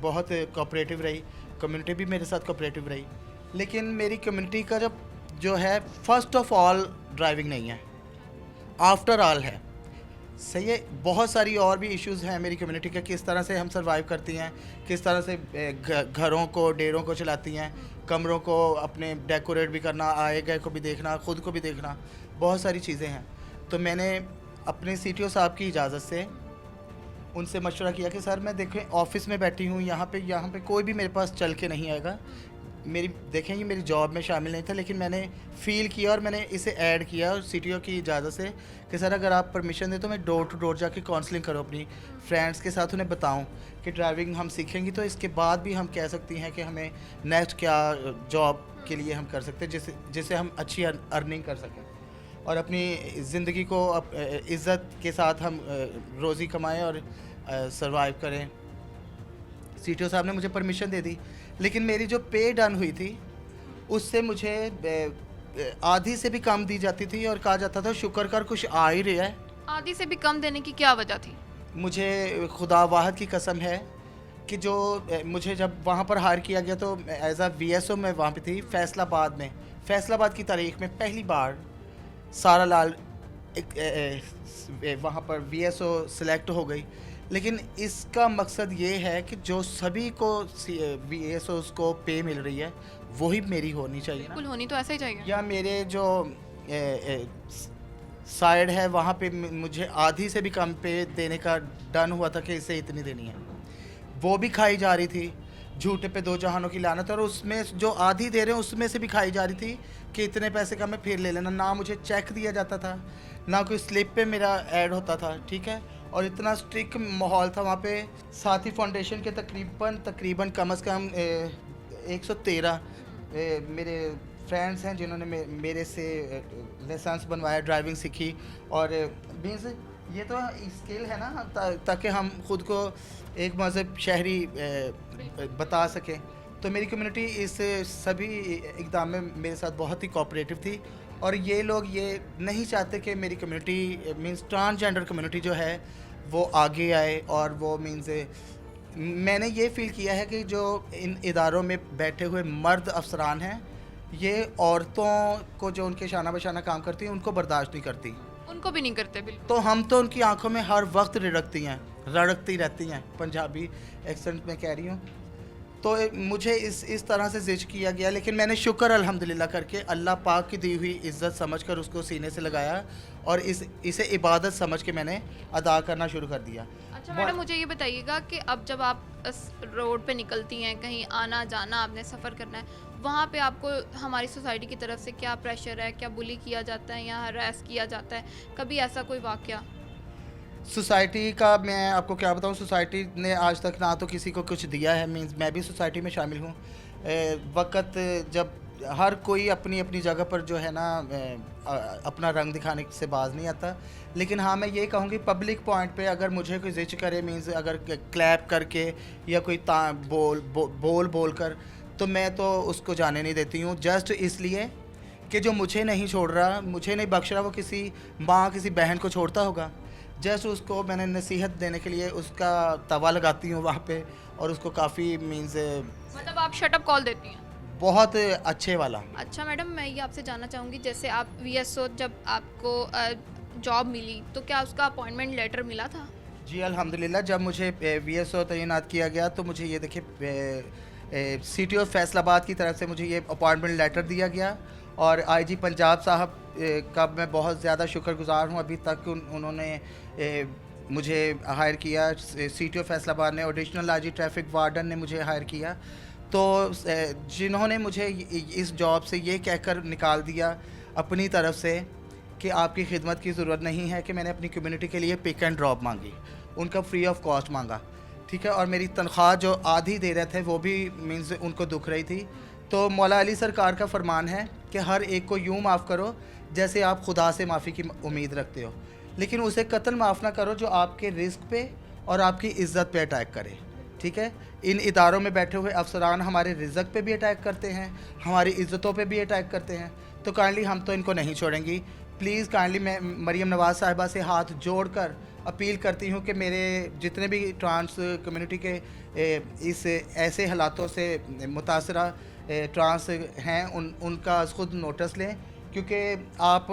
बहुत कोऑपरेटिव रही, कम्युनिटी भी मेरे साथ कोऑपरेटिव रही। लेकिन मेरी कम्युनिटी का जो है फर्स्ट ऑफ ऑल ड्राइविंग नहीं है, आफ्टर ऑल है। सही है। बहुत सारी और भी इश्यूज़ हैं मेरी कम्युनिटी के, किस तरह से हम सर्वाइव करती हैं, किस तरह से घरों को, डेरों को चलाती हैं, कमरों को अपने डेकोरेट भी करना, आए गए को भी देखना, ख़ुद को भी देखना, बहुत सारी चीज़ें हैं। तो मैंने अपने CTO साहब की इजाज़त से उनसे मशवरा किया कि सर मैं देखें ऑफ़िस में बैठी हूँ, यहाँ पे कोई भी मेरे पास चल के नहीं आएगा। देखें ये मेरी जॉब में शामिल नहीं था, लेकिन मैंने फ़ील किया और मैंने इसे ऐड किया और CTO की इजाज़त से कि सर अगर आप परमिशन दें तो मैं डोर टू डोर जाके काउंसलिंग करूँ, अपनी फ्रेंड्स के साथ उन्हें बताऊँ कि ड्राइविंग हम सीखेंगी तो इसके बाद भी हम कह सकती हैं कि हमें नेक्स्ट क्या जॉब के लिए हम कर सकते हैं, जिससे हम अच्छी अर्निंग कर सकें और अपनी ज़िंदगी को इज़्ज़त के साथ हम रोज़ी कमाएँ और सर्वाइव करें। CTO साहब ने मुझे परमिशन दे दी, लेकिन मेरी जो पे डन हुई थी उससे मुझे आधी से भी कम दी जाती थी और कहा जाता था शुक्र कर कुछ आ ही रहा है। आधी से भी कम देने की क्या वजह थी? मुझे खुदा वाहद की कसम है कि जो मुझे जब वहाँ पर हायर किया गया तो एज अ VSO मैं वहाँ पे थी फैसलाबाद में। फैसलाबाद की तारीख में पहली बार सारा लाल वहाँ पर VSO सिलेक्ट हो गई। लेकिन इसका मकसद ये है कि जो सभी को VSOs को पे मिल रही है वही मेरी होनी चाहिए ना, होनी तो ऐसा ही चाहिए। या मेरे जो साइड है वहाँ पे मुझे आधी से भी कम पे देने का डन हुआ था कि इसे इतनी देनी है, वो भी खाई जा रही थी। झूठे पे दो जहानों की लानत। और उसमें जो आधी दे रहे हैं उसमें से भी खाई जा रही थी कि इतने पैसे का मैं फिर ले लेना। ना मुझे चेक दिया जाता था, ना कोई स्लिप पे मेरा ऐड होता था। ठीक है। और इतना स्ट्रिक्ट माहौल था वहाँ पे। साथी फाउंडेशन के तकरीबन कम से कम 113 मेरे फ्रेंड्स हैं जिन्होंने मेरे से लाइसेंस बनवाया, ड्राइविंग सीखी। और मीन्स ये तो स्किल है ना, ताकि हम खुद को एक मज़हब शहरी बता सकें। तो मेरी कम्युनिटी इस सभी इक़दाम में मेरे साथ बहुत ही कोऑपरेटिव थी। और ये लोग ये नहीं चाहते कि मेरी कम्युनिटी मीन्स ट्रांसजेंडर कम्युनिटी जो है वो आगे आए। और वो मीन्स मैंने ये फ़ील किया है कि जो इन इदारों में बैठे हुए मर्द अफसरान हैं ये औरतों को जो उनके शाना बशाना काम करती हैं उनको बर्दाश्त नहीं करती, उनको भी नहीं करते बिल्कुल। तो हम तो उनकी आंखों में हर वक्त रड़कती रहती हैं। पंजाबी एक्सेंट में कह रही हूँ। तो मुझे इस तरह से जिक्र किया गया, लेकिन मैंने शुक्र अल्हम्दुलिल्लाह करके अल्लाह पाक की दी हुई इज़्ज़त समझकर उसको सीने से लगाया और इसे इबादत समझ के मैंने अदा करना शुरू कर दिया। अच्छा मैडम, मुझे ये बताइएगा कि अब जब आप इस रोड पे निकलती हैं, कहीं आना जाना आपने सफ़र करना है, वहाँ पे आपको हमारी सोसाइटी की तरफ से क्या प्रेशर है, क्या बुली किया जाता है या हरास किया जाता है, कभी ऐसा कोई वाकया? सोसाइटी का मैं आपको क्या बताऊं, सोसाइटी ने आज तक ना तो किसी को कुछ दिया है। मींस मैं भी सोसाइटी में शामिल हूं। वक्त जब हर कोई अपनी अपनी जगह पर जो है ना अपना रंग दिखाने से बाज नहीं आता। लेकिन हाँ, मैं ये कहूँगी पब्लिक पॉइंट पे अगर मुझे कोई जिच करे, मींस अगर क्लैप करके या कोई बोल कर, तो मैं तो उसको जाने नहीं देती हूँ। जस्ट इसलिए कि जो मुझे नहीं छोड़ रहा, मुझे नहीं बख्श रहा, वो किसी माँ किसी बहन को छोड़ता होगा। जस्ट उसको मैंने नसीहत देने के लिए उसका तवा लगाती हूँ वहाँ पे, और उसको काफ़ी मींस मतलब आप शटअप कॉल देती हैं? बहुत अच्छे वाला। अच्छा मैडम, मैं ये आपसे जानना चाहूँगी, जैसे आप वीएसओ जब आपको जॉब मिली तो क्या उसका अपॉइंटमेंट लेटर मिला था? जी अल्हम्दुलिल्लाह, जब मुझे वीएसओ तैनात किया गया तो मुझे ये देखिए सीटीओ फैसलाबाद की तरफ से मुझे ये अपॉइंटमेंट लेटर दिया गया, और आईजी पंजाब साहब का मैं बहुत ज़्यादा शुक्रगुजार हूँ। अभी तक उन्होंने मुझे हायर किया, सीटीओ फैसलाबाद ने, एडिशनल आईजी ट्रैफिक वार्डन ने मुझे हायर किया। तो जिन्होंने मुझे इस जॉब से ये कहकर निकाल दिया अपनी तरफ से कि आपकी खिदमत की ज़रूरत नहीं है, कि मैंने अपनी कम्युनिटी के लिए पिक एंड ड्रॉप मांगी, उनका फ्री ऑफ कॉस्ट मांगा, ठीक है। और मेरी तनख्वाह जो आधी दे रहे थे वो भी मीन्स उनको दुख रही थी। तो मौला अली सरकार का फरमान है कि हर एक को यूँ माफ़ करो जैसे आप खुदा से माफ़ी की उम्मीद रखते हो, लेकिन उसे कत्ल माफ़ ना करो जो आपके रिस्क पे और आपकी इज़्ज़त पे अटैक करे, ठीक है। इन इदारों में बैठे हुए अफसरान हमारे रिज़्क पे भी अटैक करते हैं, हमारी इज़्ज़तों पे भी अटैक करते हैं। तो काइंडली हम तो इनको नहीं छोड़ेंगी। प्लीज़ काइंडली मैं मरीम नवाज़ साहिबा से हाथ जोड़कर अपील करती हूँ कि मेरे जितने भी ट्रांस कम्युनिटी के इस ऐसे हालातों से मुतासरा ट्रांस हैं उनका ख़ुद नोटिस लें, क्योंकि आप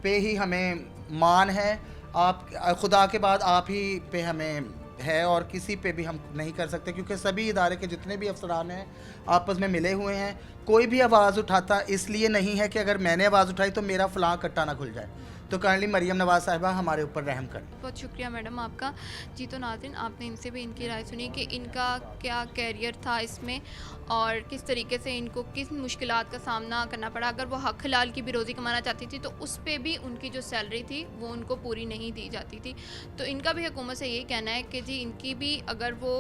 पे ही हमें मान है, आप खुदा के बाद आप ही पे हमें है, और किसी पे भी हम नहीं कर सकते, क्योंकि सभी इदारे के जितने भी अफसरान हैं आपस में मिले हुए हैं। कोई भी आवाज़ उठाता इसलिए नहीं है कि अगर मैंने आवाज़ उठाई तो मेरा फ़लाँ कट्टा ना खुल जाए। तो काइंडली मरीम नवाज़ साहिबा हमारे ऊपर रहम करें। बहुत शुक्रिया मैडम आपका। जी तो नाज़रीन, आपने इनसे भी इनकी राय सुनी कि इनका क्या कैरियर था इसमें और किस तरीके से इनको किस मुश्किलात का सामना करना पड़ा। अगर वो हक हलाल की भी रोज़ी कमाना चाहती थी तो उस पर भी उनकी जो सैलरी थी वो उनको पूरी नहीं दी जाती थी। तो इनका भी हुकूमत से यही कहना है कि जी इनकी भी अगर वो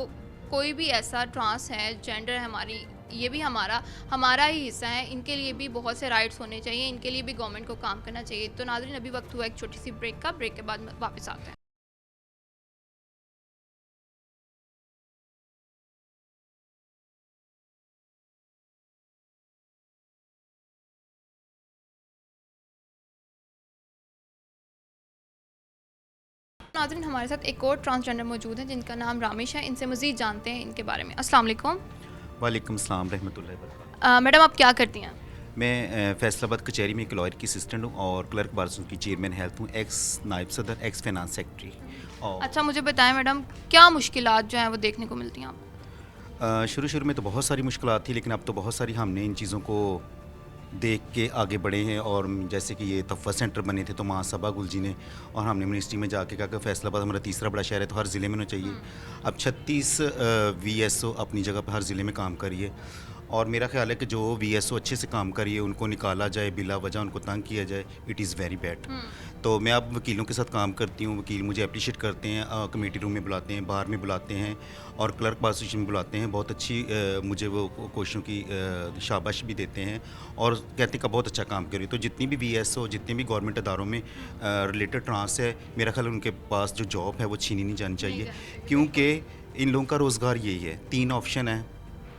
कोई भी ऐसा ट्रांस है, जेंडर है, हमारी ये भी हमारा ही हिस्सा है, इनके लिए भी बहुत से राइट्स होने चाहिए, इनके लिए भी गवर्नमेंट को काम करना चाहिए। तो नाज़रीन, अभी वक्त हुआ एक छोटी सी ब्रेक का, ब्रेक के बाद वापस आते हैं। नाज़रीन, हमारे साथ एक और ट्रांसजेंडर मौजूद है जिनका नाम रामेश है। इनसे मज़ीद जानते हैं इनके बारे में। अस्सलाम वालेकुम। वालेकुम सलाम रहमतुल्लाहि व बरकातहू। मैडम, आप क्या करती हैं? मैं फैसलाबाद कचहरी में एक लॉयर की असिस्टेंट हूँ और क्लर्क बार की चेयरमैन हेल्थ हूँ, एक्स नायब सदर, एक्स फाइनेंस सेक्रेटरी। और अच्छा, मुझे बताएं मैडम, क्या मुश्किलात जो हैं वो देखने को मिलती हैं आपको? शुरू में तो बहुत सारी मुश्किलात थी, लेकिन अब तो बहुत सारी हमने इन चीज़ों को देख के आगे बढ़े हैं। और जैसे कि ये तफ़ा सेंटर बने थे तो महासभा गुल जी ने और हमने मिनिस्ट्री में जाके कहा कि फैसलाबाद हमारा तीसरा बड़ा शहर है तो हर ज़िले में होना चाहिए। अब 36 वीएसओ अपनी जगह पर हर ज़िले में काम करिए, और मेरा ख्याल है कि जो वीएसओ अच्छे से काम करिए उनको निकाला जाए, बिला वजह उनको तंग किया जाए, इट इज़ वेरी बैड। तो मैं अब वकीलों के साथ काम करती हूँ, वकील मुझे अप्रिशिएट करते हैं, कमेटी रूम में बुलाते हैं, बाहर में बुलाते हैं और क्लर्क बार एसोसिएशन में बुलाते हैं। बहुत अच्छी मुझे वो कोशिशों की शाबाश भी देते हैं और कहते हैं कि बहुत अच्छा काम करिए। तो जितनी भी वीएसओ, जितने भी गवर्नमेंट अदारों में रिलेटेड ट्रांस है, मेरा ख्याल उनके पास जो जॉब है वो छीनी नहीं जानी चाहिए, क्योंकि इन लोगों का रोज़गार यही है। 3 ऑप्शन है,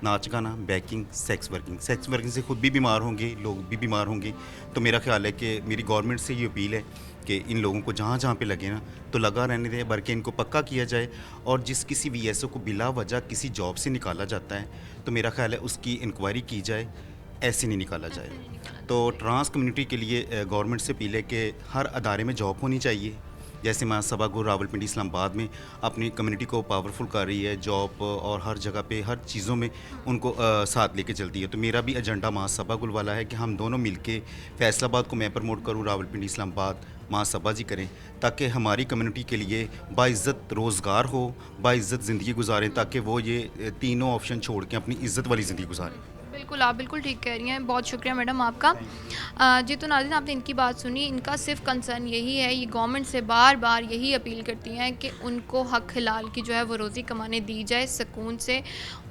नाच गाना, banking, sex working. Sex working से खुद भी बीमार होंगे, लोग भी बीमार होंगे। तो मेरा ख्याल है कि मेरी गवर्नमेंट से ये अपील है कि इन लोगों को जहाँ जहाँ पे लगे ना तो लगा रहने दें, बल्कि इनको पक्का किया जाए। और जिस किसी वीएसओ को बिला वजह किसी जॉब से निकाला जाता है तो मेरा ख्याल है उसकी इंक्वायरी की जाए, ऐसे नहीं निकाला जाए। तो ट्रांस कम्युनिटी के लिए गवर्नमेंट से अपील है कि हर अदारे में जॉब होनी चाहिए। जैसे महासभा गुरु रावलपिंडी इस्लामाबाद में अपनी कम्युनिटी को पावरफुल कर रही है, जॉब और हर जगह पे हर चीज़ों में उनको साथ लेके चलती है। तो मेरा भी एजेंडा महासभा गुल वाला है कि हम दोनों मिलके फैसलाबाद को मैं प्रमोट करूँ, रावलपिंडी इस्लामाबाद महासभा जी करें, ताकि हमारी कम्युनिटी के लिए बाइज़्ज़त रोज़गार हो, बाइज़्ज़त ज़िंदगी गुजारें, ताकि वो ये तीनों ऑप्शन छोड़ के अपनी इज़्ज़त वाली ज़िंदगी गुजारें। बिल्कुल, आप बिल्कुल ठीक कह रही हैं। बहुत शुक्रिया मैडम आपका। जी तो नाज़रीन, आपने इनकी बात सुनी। इनका सिर्फ कंसर्न यही है, ये गवर्नमेंट से बार बार यही अपील करती हैं कि उनको हक हलाल की जो है वो रोज़ी कमाने दी जाए सुकून से।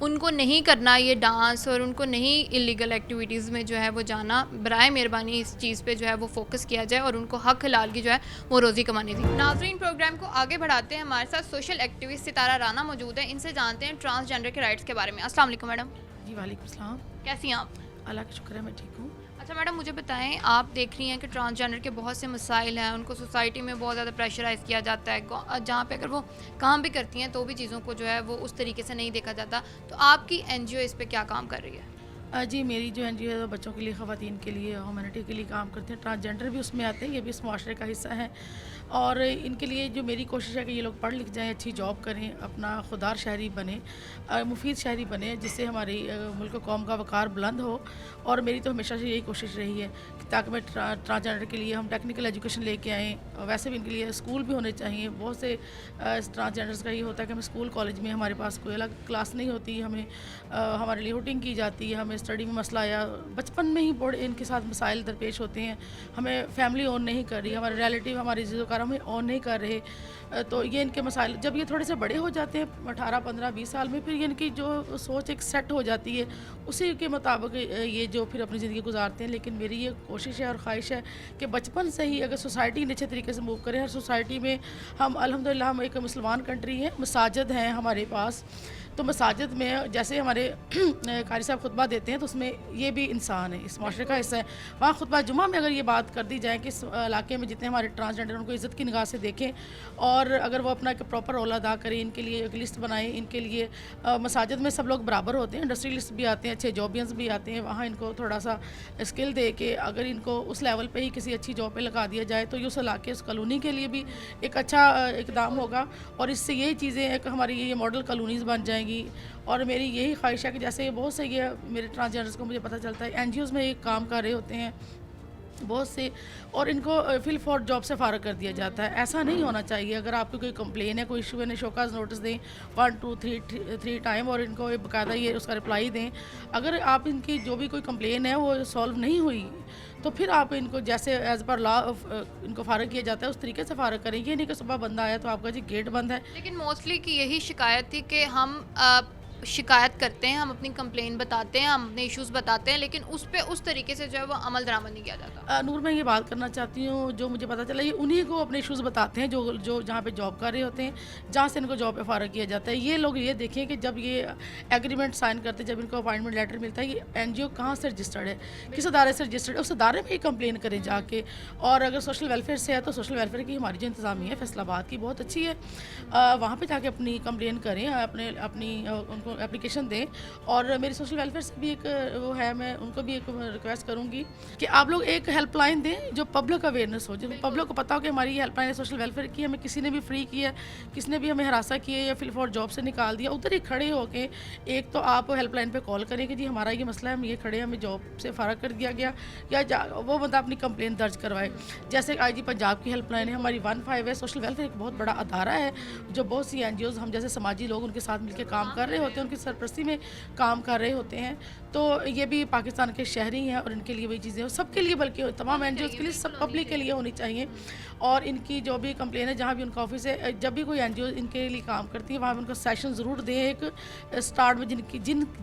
उनको नहीं करना ये डांस और उनको नहीं इलीगल एक्टिविटीज़ में जो है वो जाना। बराए मेहरबानी इस चीज़ पे जो है वो फोकस किया जाए और उनको हक हलाल की जो है वो रोज़ी कमाने दी। नाज़रीन, प्रोग्राम को आगे बढ़ाते हैं। हमारे साथ सोशल एक्टिविस्ट सितारा राना मौजूद है। इनसे जानते हैं ट्रांसजेंडर के राइट्स के बारे में। अस्सलाम वालेकुम मैडम। जी वालेकुम सलाम। कैसी हैं आप? अल्लाह का शुक्र है मैं ठीक हूँ। अच्छा मैडम, मुझे बताएं, आप देख रही हैं कि ट्रांसजेंडर के बहुत से मसाइल हैं, उनको सोसाइटी में बहुत ज़्यादा प्रेशराइज़ किया जाता है, जहाँ पे अगर वो काम भी करती हैं तो भी चीज़ों को जो है वो उस तरीके से नहीं देखा जाता। तो आपकी एनजीओ इस पे क्या काम कर रही है? जी मेरी जो एनजीओ है वो बच्चों के लिए, ख़वातीन के लिए, ह्यूमैनिटी के लिए काम करते हैं। ट्रांसजेंडर भी उसमें आते हैं, ये भी इस मुआशरे का हिस्सा है। और इनके लिए जो मेरी कोशिश है कि ये लोग पढ़ लिख जाएँ, अच्छी जॉब करें, अपना खुदार शहरी बने, मुफीद शहरी बने, जिससे हमारी मुल्क कौम का वक़ार बुलंद हो। और मेरी तो हमेशा से यही कोशिश रही है कि ताकि मैं ट्रांसजेंडर के लिए हम टेक्निकल एजुकेशन लेके आएँ। वैसे भी इनके लिए स्कूल भी होने चाहिए। बहुत से ट्रांसजेंडर्स का ये होता है कि हमें स्कूल कॉलेज में हमारे पास कोई अलग क्लास नहीं होती, हमें हमारे लिए हुटिंग की जाती है, हमें स्टडी में मसला या बचपन में ही बड़े इनके साथ मसाइल दरपेश होते हैं। हमें फैमिली ऑन नहीं कर रही, हमारे रिलेटिव, हमारे इज़्ज़ोकार हमें ऑन नहीं कर रहे। तो ये इनके मसाइल जब ये थोड़े से बड़े हो जाते हैं 18, 15, 20 साल में, फिर ये इनकी जो सोच एक सेट हो जाती है, उसी के मुताबिक ये जो फिर अपनी ज़िंदगी गुजारते हैं। लेकिन मेरी ये कोशिश है और ख्वाहिश है कि बचपन से ही अगर सोसाइटी अच्छे तरीके से मूव करें। हर सोसाइटी में हम अल्हम्दुलिल्लाह हम एक मुसलमान कंट्री है, मसाजिद हैं हमारे पास। तो मसाजिद में जैसे हमारे कारी साहब खुतबा देते हैं तो उसमें ये भी इंसान है, इस माशरे का हिस्सा है। वहाँ खुतबा जुमा में अगर ये बात कर दी जाए कि इस इलाके में जितने हमारे ट्रांसजेंडर उनको इज़्ज़त की निगाह से देखें और अगर वो अपना एक प्रॉपर रोल अदा करें, इनके लिए एक लिस्ट बनाएं। इनके लिए मसाजिद में सब लोग बराबर होते हैं, इंडस्ट्रियलिस्ट भी आते हैं, अच्छे जॉबियंस भी आते हैं। वहाँ इनको थोड़ा सा स्किल दे के अगर इनको उस लेवल पर ही किसी अच्छी जॉब पर लगा दिया जाए तो ये उस इलाके, उस कॉलोनी के लिए भी एक अच्छा इकदाम होगा। और इससे यही चीज़ें एक हमारी ये मॉडल कॉलोनीज़ बन जाएंगी। और मेरी यही ख्वाहिश है कि जैसे बहुत से ये मेरे ट्रांसजेंडर्स को मुझे पता चलता है एनजीओज़ में ये काम कर रहे होते हैं बहुत से, और इनको फिल फॉर जॉब से फ़ारग कर दिया जाता है। ऐसा नहीं होना चाहिए। अगर आपकी कोई कंप्लेन है, कोई इशू है, शोकाज नोटिस दें 1, 2, 3 टाइम और इनको बाकायदा ये उसका रिप्लाई दें। अगर आप इनकी जो भी कोई कंप्लेन है वो सॉल्व नहीं हुई तो फिर आप इनको जैसे एज़ पर लॉ इनको फ़ारग किया जाता है उस तरीके से फ़ारग करें। ये नहीं कि सुबह बंदा आया तो आपका जी गेट बंद है। लेकिन मोस्टली की यही शिकायत थी कि हम शिकायत करते हैं, हम अपनी कंप्लेन बताते हैं, हम अपने इश्यूज़ बताते हैं, लेकिन उस पे उस तरीके से जो है वो अमल दरामद नहीं किया जाता। नूर, मैं ये बात करना चाहती हूँ, जो मुझे पता चला ये उन्हीं को अपने इश्यूज़ बताते हैं जो जहाँ पे जॉब कर रहे होते हैं, जहाँ से इनको जॉब पे फ़ारग किया जाता है। ये लोग ये देखें कि जब ये एग्रीमेंट साइन करते हैं, जब इनको अपॉइंटमेंट लेटर मिलता है, ये एनजीओ कहाँ से रजिस्टर्ड है, किस अदारे से रजिस्टर्ड है, उस अदारे में ही कंप्लेन करें जाके। और अगर सोशल वेलफेयर से है तो सोशल वेलफेयर की हमारी जो इंतज़ामिया है फैसलाबाद की बहुत अच्छी है, वहाँ पर जाके अपनी कंप्लेन करें, अपनी उनको एप्लीकेशन दें। और मेरी सोशल वेलफेयर से भी एक वो है, मैं उनको भी एक रिक्वेस्ट करूँगी कि आप लोग एक हेल्पलाइन दें जो पब्लिक अवेयरनेस हो, जो पब्लिक को पता हो कि हमारी ये हेल्पलाइन है सोशल वेलफेयर की, हमें किसी ने भी फ्री किया, किसी ने भी हमें हरासा किया या फिल फॉर जॉब से निकाल दिया, उधर ही खड़े होके एक तो आप हेल्पलाइन पे कॉल करें कि जी हमारा ये मसला है, हम ये खड़े हैं, हमें जॉब से फ़ारग कर दिया गया, या वो बंदा अपनी कंप्लेन दर्ज करवाए। जैसे IG पंजाब की हेल्पलाइन है, हमारी 15 है। सोशल वेलफेयर एक बहुत बड़ा अदारा है जो बहुत सी NGOs हम जैसे समाजी लोग उनके साथ मिलकर काम कर रहे होते हैं, उनकी सरपरस्ती में काम कर रहे होते हैं। तो ये भी पाकिस्तान के शहरी हैं और इनके लिए वही चीज़ें सबके लिए, बल्कि तमाम NGOs के लिए, सब पब्लिक के लिए होनी चाहिए। और इनकी जो भी कंप्लेन है, जहाँ भी उनका ऑफिस है, जब भी कोई NGO इनके लिए काम करती है वहाँ पर उनको सेशन ज़रूर दें एक स्टार्ट में,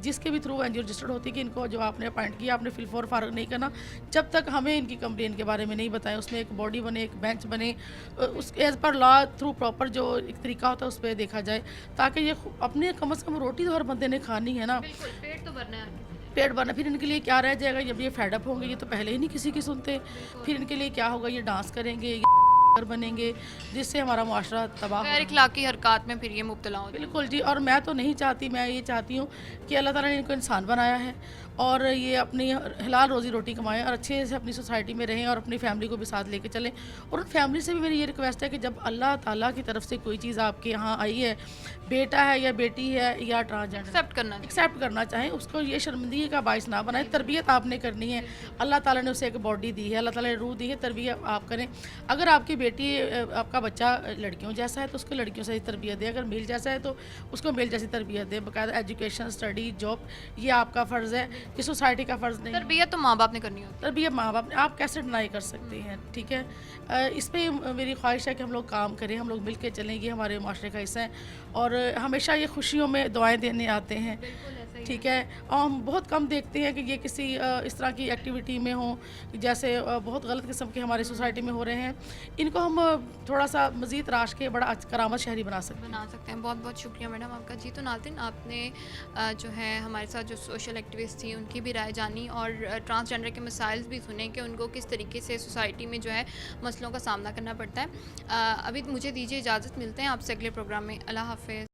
जिसके भी थ्रू NGO रजिस्टर्ड होती है कि इनको जो आपने अपॉइंट किया आपने फिल फॉर फ़ारग नहीं करना जब तक हमें इनकी कंप्लेन के बारे में नहीं बताएं। उसमें एक बॉडी बने, एक बेंच बने, उस as per law through proper जो एक तरीका होता है उस पर देखा जाए, ताकि ये अपने कम से कम रोटी तो हर बंदे ने खानी है ना, पेट तो भरना है, पेट भरना। फिर इनके लिए क्या रह जाएगा जब ये फेडअप होंगे, ये तो पहले ही नहीं किसी की सुनते, फिर इनके लिए क्या होगा, ये डांस करेंगे, बनेंगे, जिससे हमारा मुआशरा तबाह गैर इखलाकी हरकत में फिर ये मुब्तला हो। बिल्कुल जी। और मैं तो नहीं चाहती, मैं ये चाहती हूँ कि अल्लाह ताला ने इनको इंसान बनाया है और ये अपनी हलाल रोज़ी रोटी कमाएं और अच्छे से अपनी सोसाइटी में रहें और अपनी फैमिली को भी साथ लेके चलें। और उन फैमिली से भी मेरी ये रिक्वेस्ट है कि जब अल्लाह ताला की तरफ से कोई चीज़ आपके यहाँ आई है, बेटा है या बेटी है या ट्रांसजेंडर, एक्सेप्ट करना चाहें, उसको ये शर्मिंदगी का बायस ना बनाएं। तरबियत आपने करनी है, अल्लाह ताला ने उसे एक बॉडी दी है, अल्लाह ताला ने रूह दी है, तरबियत आप करें। अगर आपकी बेटी आपका बच्चा लड़कियों जैसा है तो उसको लड़कियों से ही तरबियत दे, अगर मेल जैसा है तो उसको मेल जैसी तरबियत दे। बाकायदा एजुकेशन, स्टडी, जॉब, ये आपका फ़र्ज़ है, कि सोसाइटी का फ़र्ज़ नहीं है। तरबियत तो माँ बाप ने करनी होती तरबियत माँ बाप ने, आप कैसे डिनाई कर सकते हैं, ठीक है। इस पे मेरी ख्वाहिश है कि हम लोग काम करें, हम लोग मिल के चलें, ये हमारे माशरे का हिस्सा है। और हमेशा ये खुशियों में दुआएं देने आते हैं, ठीक है। और हम बहुत कम देखते हैं कि ये किसी इस तरह की एक्टिविटी में हो, जैसे बहुत गलत किस्म के हमारी सोसाइटी में हो रहे हैं। इनको हम थोड़ा सा मज़ीद तराश के बड़ा करामत शहरी बना सकते हैं। बहुत बहुत शुक्रिया मैडम आपका। जी तो नाज़रीन, आपने जो है हमारे साथ जो सोशल एक्टिविस्ट थी उनकी भी राय जानी और ट्रांसजेंडर के मसाइल भी सुने कि उनको किस तरीके से सोसाइटी में जो है मसलों का सामना करना पड़ता है। अभी मुझे दीजिए इजाज़त, मिलते हैं आपसे अगले प्रोग्राम में। अल्लाह हाफ़िज़।